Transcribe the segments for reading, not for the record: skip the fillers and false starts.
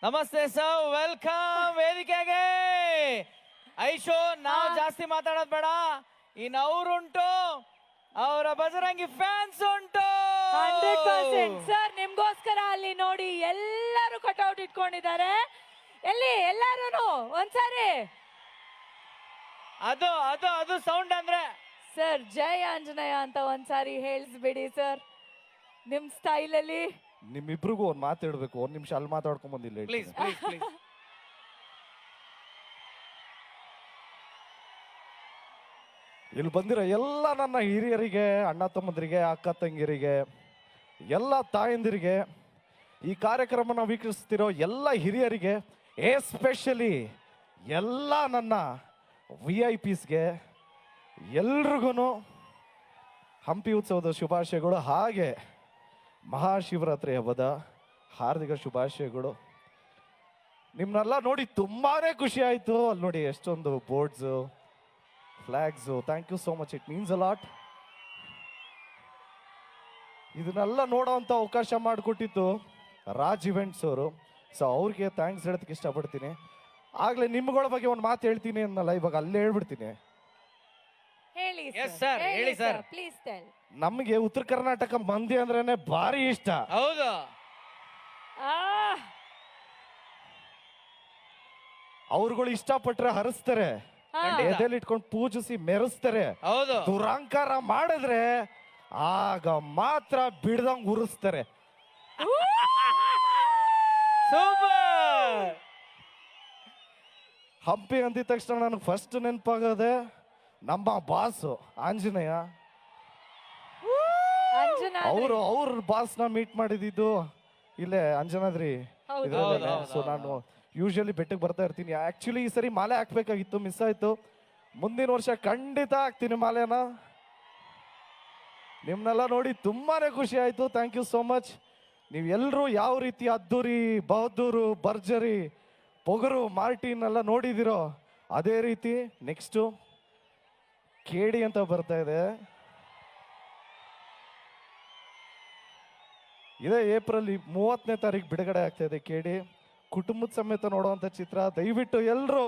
ನಮಸ್ತೆ sir, welcome ವೇದಿಕೆಗೆ. ಐಶೋ ನಾವು ಜಾಸ್ತಿ ಮಾತಾಡೋದು ಬೇಡ. ಇನ್ನು ಅವ್ರುಂಟು, ಅವರ ಬಜರಂಗಿ ಫ್ಯಾನ್ಸ್ ಉಂಟು. 100% ಸರ್, ನಿಮ್ಗೋಸ್ಕರ ಅಲ್ಲಿ ನೋಡಿ ಎಲ್ಲರೂ ಕಟ್ಔಟ್ ಇಟ್ಕೊಂಡಿದ್ದಾರೆ. ಎಲ್ಲಿ ಎಲ್ಲಾರು ಒಂದ್ಸಾರಿ ಅದು ಅದು ಅದು ಸೌಂಡ್ ಅಂದ್ರೆ ಸರ್ ಜೈ ಆಂಜನೇಯ ಅಂತ ಒಂದ್ಸಾರಿ ಹೇಳಿಸ್ಬಿಡಿ ಸರ್, ನಿಮ್ ಸ್ಟೈಲ್ ಅಲ್ಲಿ. ನಿಮ್ಮಿಬ್ರಿಗೂ ಒಂದ್ ಮಾತು ಹೇಳ್ಬೇಕು. ಒಂದ್ ನಿಮಿಷ ಅಲ್ಲಿ ಮಾತಾಡ್ಕೊಂಡ್ ಬಂದಿಲ್ಲ. Please please please. ಇಲ್ಲಿ ಬಂದಿರೋ ಎಲ್ಲ ನನ್ನ ಹಿರಿಯರಿಗೆ, ಅಣ್ಣ ತಮ್ಮಂದಿರಿಗೆ, ಅಕ್ಕ ತಂಗಿಯರಿಗೆ, ಎಲ್ಲ ತಾಯಂದಿರಿಗೆ, ಈ ಕಾರ್ಯಕ್ರಮನ ವೀಕ್ಷಿಸ್ತಿರೋ ಎಲ್ಲ ಹಿರಿಯರಿಗೆ, ಎಸ್ಪೆಷಲಿ ಎಲ್ಲ ನನ್ನ VIP-ಸ್ಗೆ ಎಲ್ರಿಗೂ ಹಂಪಿ ಉತ್ಸವದ ಶುಭಾಶಯಗಳು. ಹಾಗೆ ಮಹಾಶಿವರಾತ್ರಿ ಹಬ್ಬದ ಹಾರ್ದಿಕ ಶುಭಾಶಯಗಳು. ನಿಮ್ಮನ್ನೆಲ್ಲ ನೋಡಿ ತುಂಬಾನೇ ಖುಷಿ ಆಯ್ತು. ಅಲ್ಲಿ ನೋಡಿ ಎಷ್ಟೊಂದು boards, flags. Thank you so much, it means a lot. ಇದನ್ನೆಲ್ಲ ನೋಡೋವಂಥ ಅವಕಾಶ ಮಾಡಿಕೊಟ್ಟಿತ್ತು ರಾಜ್ ಇವೆಂಟ್ಸ್ ಅವರು. ಸೊ ಅವ್ರಿಗೆ ಥ್ಯಾಂಕ್ಸ್ ಹೇಳೋದಕ್ಕೆ ಇಷ್ಟಪಡ್ತೀನಿ. ಆಗ್ಲೇ ನಿಮ್ಗಳ ಬಗ್ಗೆ ಒಂದು ಮಾತು ಹೇಳ್ತೀನಿ ಅನ್ನಲ್ಲ, ಇವಾಗ ಅಲ್ಲೇ ಹೇಳ್ಬಿಡ್ತೀನಿ. ಹೇಳಿ Yes, sir. ಹೇಳಿ sir. Please tell. ನಮಗೆ ಉತ್ತರ ಕರ್ನಾಟಕ ಮಂದಿ ಅಂದ್ರೇನೆ ಭಾರಿ ಇಷ್ಟ. ಹೌದು. ಅವ್ರುಗಳು ಇಷ್ಟಪಟ್ರೆ ಹರಿಸ್ತಾರೆ, ಎದೆಲ್ಲಿ ಇಟ್ಕೊಂಡು ಪೂಜಿಸಿ ಮೆರೆಸ್ತಾರೆ. ಹೌದು. ದುರಂಕಾರ ಮಾಡಿದ್ರೆ ಆಗ ಮಾತ್ರ ಬಿಡ್ದಂಗ್ ಉರಿಸ್ತಾರೆ. ಸೂಪರ್. ಹಂಪಿ ಅಂದಿದ ತಕ್ಷಣ ನನಗೆ ಫಸ್ಟ್ ನೆನಪಾಗದೆ ನಮ್ಮ ಬಾಸು ಆಂಜನೇಯ. ಅವ್ರ ಬಾಸ್ನ ಮೀಟ್ ಮಾಡಿದ್ದು ಇಲ್ಲೇ ಅಂಜನಾದ್ರಿ ಇದ್ರಲ್ಲೇನೆ. ಸೊ ನಾನು ಯೂಶಲಿ ಬೆಟ್ಟಕ್ಕೆ ಬರ್ತಾ ಇರ್ತೀನಿ. ಆಕ್ಚುಲಿ ಈ ಸರಿ ಮಾಲೆ ಹಾಕ್ಬೇಕಾಗಿತ್ತು, ಮಿಸ್ ಆಯ್ತು. ಮುಂದಿನ ವರ್ಷ ಖಂಡಿತ ಹಾಕ್ತೀನಿ ಮಾಲೆನ. ನಿಮ್ನೆಲ್ಲ ನೋಡಿ ತುಂಬಾನೇ ಖುಷಿ ಆಯ್ತು. Thank you so much. ನೀವೆಲ್ಲರೂ ಯಾವ ರೀತಿ ಅದ್ದೂರಿ, ಬಹದ್ದೂರು, ಭರ್ಜರಿ, ಪೊಗರು, ಮಾರ್ಟಿನ್ ಎಲ್ಲ ನೋಡಿದಿರೋ ಅದೇ ರೀತಿ ನೆಕ್ಸ್ಟು ಕೇಡಿ ಅಂತ ಬರ್ತಾ ಇದೆ. ಇದೇ ಏಪ್ರಿಲ್ 30ನೇ ತಾರೀಕು ಬಿಡುಗಡೆ ಆಗ್ತಾ ಇದೆ ಕೇಡಿ. ಕುಟುಂಬದ ಸಮೇತ ನೋಡುವಂತ ಚಿತ್ರ. ದಯವಿಟ್ಟು ಎಲ್ಲರೂ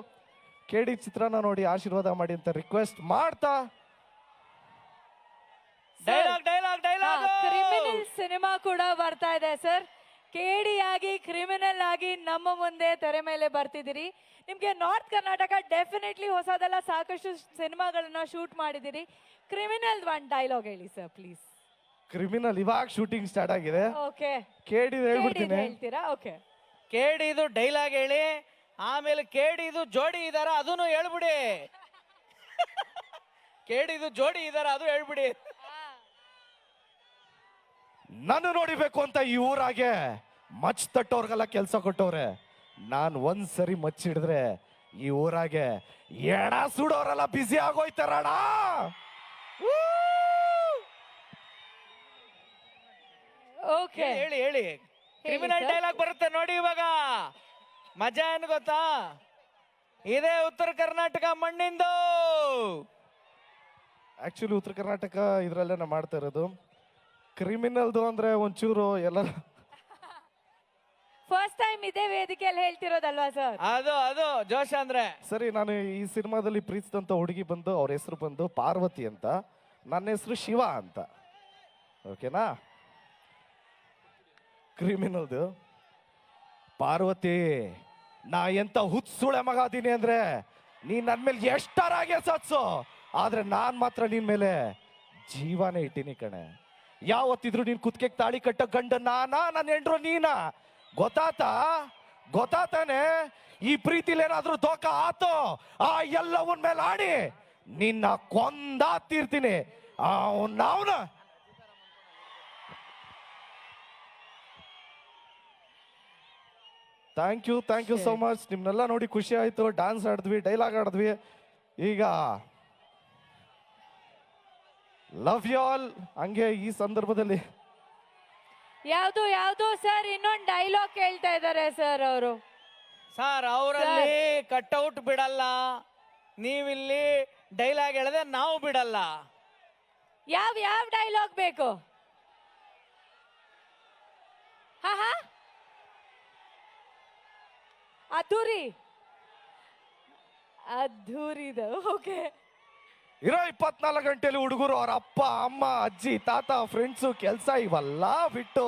ಕೇಡಿ ಚಿತ್ರನ ನೋಡಿ ಆಶೀರ್ವಾದ ಮಾಡಿ ಅಂತ ರಿಕ್ವೆಸ್ಟ್ ಮಾಡ್ತಾ, dialogue dialogue dialogue. Criminal cinema ಕೂಡ ಬರ್ತಾ ಇದೆ ಸರ್. ಕೇಡಿಯಾಗಿ ಕ್ರಿಮಿನಲ್ ಆಗಿ ನಮ್ಮ ಮುಂದೆ ತೆರೆ ಮೇಲೆ ಬರ್ತಿದ್ದೀರಿ. ನಿಮ್ಗೆ ನಾರ್ತ್ ಕರ್ನಾಟಕ ಡೆಫಿನೆಟ್ಲಿ ಹೊಸದೆಲ್ಲ ಸಾಕಷ್ಟು ಸಿನಿಮಾಗಳನ್ನ ಶೂಟ್ ಮಾಡಿದಿರಿ. ಕ್ರಿಮಿನಲ್ ಒನ್ ಡೈಲಾಗ್ ಹೇಳಿ ಸರ್ ಪ್ಲೀಸ್. ಕ್ರಿಮಿನಲ್ ಇವಾಗ ಶೂಟಿಂಗ್ ಸ್ಟಾರ್ಟ್ ಆಗಿದೆ. ಓಕೆ, ಕೇಡಿ ಹೇಳ್ಬಿಡ್ತೀನಿ. ಹೇಳ್ತೀರಾ? ಓಕೆ. ಕೇಡಿದು ಡೈಲಾಗ್ ಹೇಳಿ, ಆಮೇಲೆ ಕೇಡಿದು ಜೋಡಿ ಇದಾರ ಅದನ್ನು ಹೇಳ್ಬಿಡಿ. ಕೇಡಿದು ಜೋಡಿ ಇದಾರ ಅದು ಹೇಳ್ಬಿಡಿ. ನಾನು ನೋಡಿಬೇಕು ಅಂತ ಈ ಊರಾಗೆ ಮಚ್ ತಟ್ಟೋರ್ಗೆಲ್ಲ ಕೆಲಸ ಕೊಟ್ಟವ್ರೆ. ನಾನು ಒಂದ್ಸರಿ ಮಚ್ಚಿಡಿದ್ರೆ ಈ ಊರಾಗೆ ಎಡ ಸುಡೋರೆಲ್ಲ ಬಿಸಿ ಆಗೋಯ್ತಾರಣ. ಓಕೆ, ಹೇಳಿ ಹೇಳಿ. ಕ್ರಿಮಿನಲ್ ಡೈಲಾಗ್ ಬರುತ್ತೆ ನೋಡಿ ಇವಾಗ. ಮಜಾ ಏನ್ ಗೊತ್ತಾ? ಇದೇ ಉತ್ತರ ಕರ್ನಾಟಕ ಮಣ್ಣಿಂದು. ಆಕ್ಚುಲಿ ಉತ್ತರ ಕರ್ನಾಟಕ ಇದ್ರಲ್ಲೇ ನಾ ಮಾಡ್ತಾ ಇರೋದು. ಕ್ರಿಮಿನಲ್ದು ಅಂದ್ರೆ ಒಂಚೂರು ಎಲ್ಲ ಫಸ್ಟ್ ಟೈಮ್ ಇದೇ ವೇದಿಕೆಯಲ್ಲಿ ಹೇಳ್ತಿರೋದಲ್ವಾ ಸರ್? ಅದು ಅದು ಜೋಶ ಅಂದ್ರೆ. ಸರಿ, ನಾನು ಈ ಸಿನಿಮಾದಲ್ಲಿ ಪ್ರೀತಿಸಿದಂತ ಹುಡುಗಿ ಬಂದು ಅವ್ರ ಹೆಸರು ಬಂದು ಪಾರ್ವತಿ ಅಂತ, ನನ್ನ ಹೆಸರು ಶಿವ ಅಂತ. ಓಕೆನಾ? ಕ್ರಿಮಿನಲ್ದು ಪಾರ್ವತಿ, ನಾ ಎಂತ ಹುಚ್ಚುಳೆ ಮಗ ಅದೀನಿ ಅಂದ್ರೆ ನೀನ್ ನನ್ ಮೇಲೆ ಎಷ್ಟರಾಗೆ ಸತ್ಸು, ಆದ್ರೆ ನಾನ್ ಮಾತ್ರ ನಿನ್ ಮೇಲೆ ಜೀವನೇ ಇಟ್ಟಿನಿ ಕಣೆ. ಯಾವತ್ತಿದ್ರು ನೀನ್ ಕುತ್ತಿಗೆ ತಾಳಿ ಕಟ್ಟ ಗಂಡ ನಾನಾ, ನನ್ನ ಹೆಂಡ್ರು ನೀನಾ? ಗೊತ್ತಾತಾನೆ? ಈ ಪ್ರೀತಿಲಿ ಏನಾದ್ರೂ ದೋಖ ಆತೋ ಆ ಎಲ್ಲವನ್ ಮೇಲೆ ಆಡಿ ನಿನ್ನ ಕೊಂದಾತೀರ್ತೀನಿ. ಅವನ ಥ್ಯಾಂಕ್ ಯು ಸೋ ಮಚ್. ನಿಮ್ನೆಲ್ಲ ನೋಡಿ ಖುಷಿ ಆಯ್ತು. ಡ್ಯಾನ್ಸ್ ಆಡಿದ್ವಿ, ಡೈಲಾಗ್ ಆಡಿದ್ವಿ. ಈಗ ಲವ್ ಯು ಆಲ್. ಹಂಗೆ ಈ ಸಂದರ್ಭದಲ್ಲಿ ಯಾವ್ದು ಸರ್ ಇನ್ನೊಂದು ಡೈಲಾಗ್ ಕೇಳ್ತಾ ಇದ್ದಾರೆ ಸರ್ ಅವರು. ಸರ್ ಅವರಲ್ಲಿ ಕಟ್ಔಟ್ ಬಿಡಲ್ಲ, ನೀವಿಲ್ಲಿ ಡೈಲಾಗ್ ಹೇಳಿದ್ರೆ ನಾವು ಬಿಡಲ್ಲ. ಯಾವ ಡೈಲಾಗ್ ಬೇಕು? ಹಾ ಅದ್ದೂರಿದು ಓಕೆ. ಇರೋ 24 ಗಂಟೆಲಿ ಹುಡುಗರು ಅವ್ರ ಅಪ್ಪ ಅಮ್ಮ ಅಜ್ಜಿ ತಾತ ಫ್ರೆಂಡ್ಸು ಕೆಲಸ ಇವೆಲ್ಲ ಬಿಟ್ಟು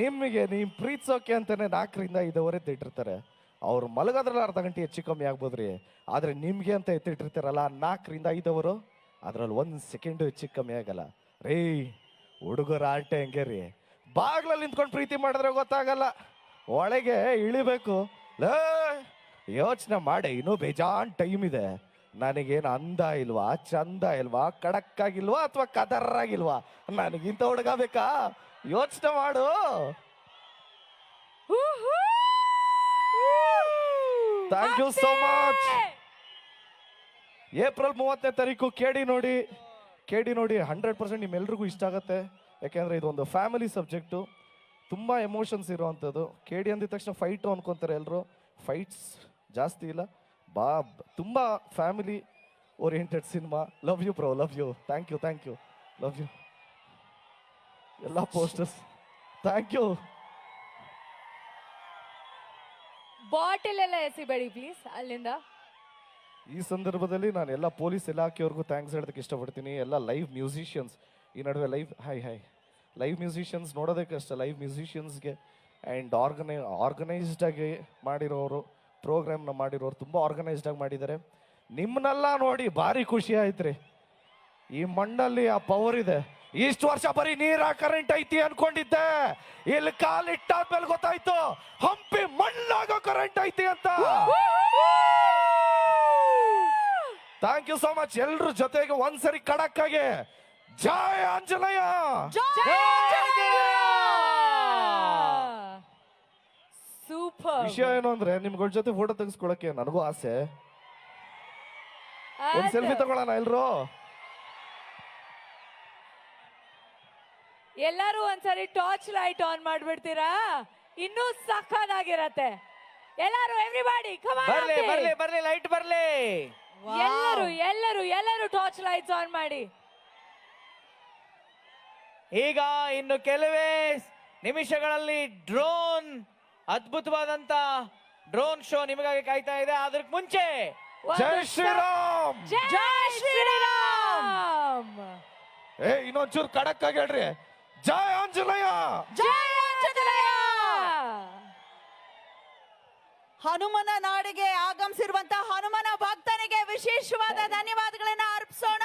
ನಿಮಗೆ ನೀವು ಪ್ರೀತಿಸೋಕೆ ಅಂತಾನೆ 4ರಿಂದ 5 ಎತ್ತಿಟ್ಟಿರ್ತಾರೆ. ಅವ್ರು ಮಲಗೋದ್ರಲ್ಲಿ ಅರ್ಧ ಗಂಟೆ ಹೆಚ್ಚು ಕಮ್ಮಿ ಆಗ್ಬೋದ್ರಿ, ಆದ್ರೆ ನಿಮ್ಗೆ ಅಂತ ಎತ್ತಿಟ್ಟಿರ್ತಾರಲ್ಲ 4ರಿಂದ 5 ಅದ್ರಲ್ಲಿ 1 ಸೆಕೆಂಡು ಹೆಚ್ಚು ಕಮ್ಮಿ ಆಗಲ್ಲ ರೀ. ಹುಡುಗರ ಆಟೆ ಹೆಂಗೆ ರೀ, ಬಾಗ್ಲಲ್ಲಿ ನಿಂತ್ಕೊಂಡು ಪ್ರೀತಿ ಮಾಡಿದ್ರೆ ಗೊತ್ತಾಗಲ್ಲ, ಒಳಗೆ ಇಳಿಬೇಕು. ಲೇ ಯೋಚನೆ ಮಾಡಿ, ಇನ್ನೂ ಬೇಜಾನ್ ಟೈಮ್ ಇದೆ. ನನಗೇನು ಅಂದ ಇಲ್ವಾ, ಚಂದ ಇಲ್ವಾ, ಖಡಕ್ ಆಗಿಲ್ವಾ ಅಥವಾ ಕದರ್ರಾಗಿಲ್ವಾ, ನನಗಿಂತ ಹುಡುಗ ಬೇಕಾ? ಯೋಚನೆ ಮಾಡು. Thank you so much. April 30ನೇ ತಾರೀಕು ಕೇಡಿ ನೋಡಿ 100% ನಿಮ್ಮೆಲ್ರಿಗೂ ಇಷ್ಟ ಆಗುತ್ತೆ. ಯಾಕೆಂದ್ರೆ ಇದೊಂದು ಫ್ಯಾಮಿಲಿ ಸಬ್ಜೆಕ್ಟು, ತುಂಬಾ ಎಮೋಷನ್ಸ್ ಇರುವಂಥದ್ದು. ಕೇಡಿ ಅಂದಿದ ತಕ್ಷಣ ಫೈಟು ಅನ್ಕೊಂತಾರೆ ಎಲ್ಲರೂ, ಫೈಟ್ಸ್ ಜಾಸ್ತಿ ಇಲ್ಲ, ತುಂಬಾ family oriented cinema. Love you bro, love you, thank you, love you ಎಲ್ಲ ಪೋಸ್ಟರ್ಸ್, ಥ್ಯಾಂಕ್ ಯು. ಬಾಟಲ್ ಎಲ್ಲ ಎಸಿಬೇಡಿ ಪ್ಲೀಸ್ ಅಲ್ಲಿಂದ. ಈ ಸಂದರ್ಭದಲ್ಲಿ ನಾನು ಎಲ್ಲ ಪೊಲೀಸ್ ಇಲಾಖೆಯವ್ರಿಗೂ ಥ್ಯಾಂಕ್ಸ್ ಹೇಳೋದಕ್ಕೆ ಇಷ್ಟಪಡ್ತೀನಿ. ಎಲ್ಲ ಲೈವ್ ಮ್ಯೂಸಿಷಿಯನ್ಸ್, ಈ ನಡುವೆ ಲೈವ್ ಮ್ಯೂಸಿಷಿಯನ್ಸ್ ನೋಡೋದಕ್ಕೆ ಅಷ್ಟೇ, ಲೈವ್ ಮ್ಯೂಸಿಷಿಯನ್ಸ್ಗೆ ಆ್ಯಂಡ್ ಆರ್ಗನೈಸ್ಡ್ ಆಗಿ ಮಾಡಿರೋರು, ಪ್ರೋಗ್ರಾಮ್ನ ಮಾಡಿರೋರು ತುಂಬ ಆರ್ಗನೈಸ್ಡ್ ಆಗಿ ಮಾಡಿದ್ದಾರೆ. ನಿಮ್ಮನ್ನೆಲ್ಲ ನೋಡಿ ಭಾರಿ ಖುಷಿ ಆಯ್ತ್ರಿ. ಈ ಮಣ್ಣಲ್ಲಿ ಆ ಪವರ್ ಇದೆ. ಇಷ್ಟು ವರ್ಷ ಬರೀ ನೀರ ಕರೆಂಟ್ ಐತಿ ಅನ್ಕೊಂಡಿದ್ದೆ, ಇಲ್ಲಿ ಕಾಲಿಟ್ಟಾದ್ಮೇಲೆ ಗೊತ್ತಾಯ್ತು ಹಂಪಿ ಮಣ್ಣಾಗ ಕರೆಂಟ್ ಐತಿ ಅಂತ. Thank you so much. ಎಲ್ರ ಜೊತೆಗೆ ಒಂದ್ಸರಿ ಖಡಕ್ ಆಗಿ ಜೈ ಆಂಜನೇಯ. ಸೂಪರ್. ವಿಷಯ ಏನು ಅಂದ್ರೆ ನಿಮ್ಗಳ ಜೊತೆ ಫೋಟೋ ತೆಗೆಸ್ಕೊಳಕ್ಕೆ ನನಗೂ ಆಸೆ. ಒಂದ್ ಸೆಲ್ಫಿ ತಗೊಳ್ಳೋಣ ಎಲ್ರು? ಎಲ್ಲರೂ ಒಂದ್ಸರಿ ಟಾರ್ಚ್ ಲೈಟ್ ಆನ್ ಮಾಡ್ಬಿಡ್ತೀರಾ? ಇನ್ನೂ ಸಖತ್ತಾಗಿರತ್ತೆ. ಎಲ್ಲರೂ ಎವ್ರಿಬಾಡಿ ಕಮ್ ಆನ್. ಬರ್ಲಿ ಲೈಟ್ ಬರ್ಲಿ. ಎಲ್ಲರೂ ಟಾರ್ಚ್ ಲೈಟ್ಸ್ ಆನ್ ಮಾಡಿ. ಈಗ ಇನ್ನು ಕೆಲವೇ ನಿಮಿಷಗಳಲ್ಲಿ ಅದ್ಭುತವಾದಂತ ಡ್ರೋನ್ ಶೋ ನಿಮಗಾಗಿ ಕಾಯ್ತಾ ಇದೆ. ಅದಕ್ಕೆ ಮುಂಚೆ ಜೈ ಶ್ರೀರಾಮ್. ಜೈ ಶ್ರೀರಾಮ್. ಇನ್ನೊಂಚೂರು ಖಡಕ್ ಆಗಿ ಹೇಳ್ರಿ, ಜೈ ಆಂಜನೇಯ. ಜೈ ಆಂಜನೇಯ. ಹನುಮನ ನಾಡಿಗೆ ಆಗಮಿಸಿರುವಂತಹ ಹನುಮನ ಭಕ್ತನಿಗೆ ವಿಶೇಷವಾದ ಧನ್ಯವಾದಗಳನ್ನ ಅರ್ಪಿಸೋಣ.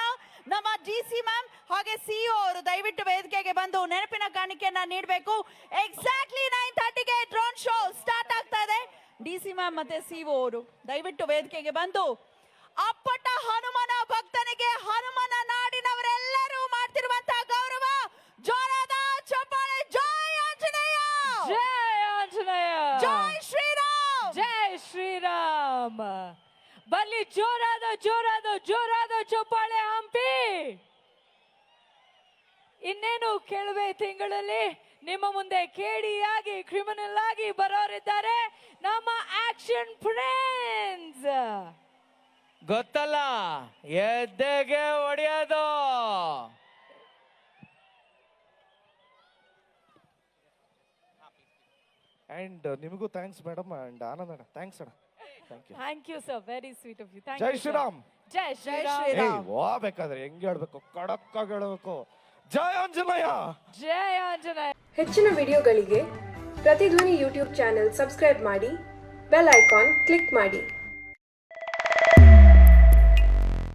ನಮ್ಮ ಡಿಸಿ ಮ್ಯಾಮ್ ಹಾಗೆ ಸಿಇಒ ಅವರು ದಯವಿಟ್ಟು ವೇದಿಕೆಗೆ ಬಂದು ನೆನಪಿನ ಕಾಣಿಕೆಯನ್ನ ನೀಡಬೇಕು. ಎಕ್ಸಾಕ್ಟ್ಲಿ 9:30ಗೆ ಡ್ರೋನ್ ಶೋ ಸ್ಟಾರ್ಟ್ ಆಗ್ತಾ ಇದೆ. ಡಿಸಿ ಮ್ಯಾಮ್ ಮತ್ತೆ ಸಿಇಒ ಅವರು ದಯವಿಟ್ಟು ವೇದಿಕೆಗೆ ಬಂದು ಅಪ್ಪಟ ಹನುಮನ ಭಕ್ತನಿಗೆ ಹನುಮನ ನಾಡಿನವರೆಲ್ಲರೂ ಮಾಡ್ತಿರುವಂತಹ ಗೌರವ, ಜೋರಾದ ಚಪ್ಪಾಳೆ. ಜೈ ಆಂಜನೇಯ. ಜೈ ಆಂಜನೇಯ. ಜೈ ಶ್ರೀರಾಮ್. ಜೈ ಶ್ರೀರಾಮ್. ಬಲ್ಲಿ ಜೋರಾದ ಚಪ್ಪಾಳೆ ಹಂಪಿ. ಇನ್ನೇನು ಕೆಲವೇ ತಿಂಗಳಲ್ಲಿ ನಿಮ್ಮ ಮುಂದೆ ಕೇಡಿಯಾಗಿ ಕ್ರಿಮಿನಲ್ ಆಗಿ ಬರೋರಿದ್ದಾರೆ ನಮ್ಮ ಆಕ್ಷನ್ ಫ್ರೆಂಡ್ಸ್. ಗೊತ್ತಲ್ಲ, ಎದ್ದೆಗೆ ಹೊಡೆಯೋದು. ಅಂಡ್ ನಿಮಗೂ ಥ್ಯಾಂಕ್ಸ್ ಮೇಡಮ್. ಅಂಡ್ ಆನಂದ್ ಅಣ್ಣ ಥ್ಯಾಂಕ್ಸ್ ಅಣ್ಣ. Thank you sir, very sweet of you. ಜೈ ಶ್ರೀರಾಮ್. ಜೈ ಶ್ರೀರಾಮ್. ಹೋಗ್ಬೇಕಾದ್ರೆ ಹೆಂಗೆ ಹೇಳ್ಬೇಕು, ಖಡಕ್ ಆಗಿ ಹೇಳ್ಬೇಕು, ಜೈ ಆಂಜನೇಯ. ಜೈ ಆಂಜನೇಯ. ಹೆಚ್ಚಿನ ವಿಡಿಯೋಗಳಿಗೆ ಪ್ರತಿಧ್ವನಿ ಯೂಟ್ಯೂಬ್ ಚಾನೆಲ್ ಸಬ್ಸ್ಕ್ರೈಬ್ ಮಾಡಿ, ಬೆಲ್ ಐಕಾನ್ ಕ್ಲಿಕ್ ಮಾಡಿ.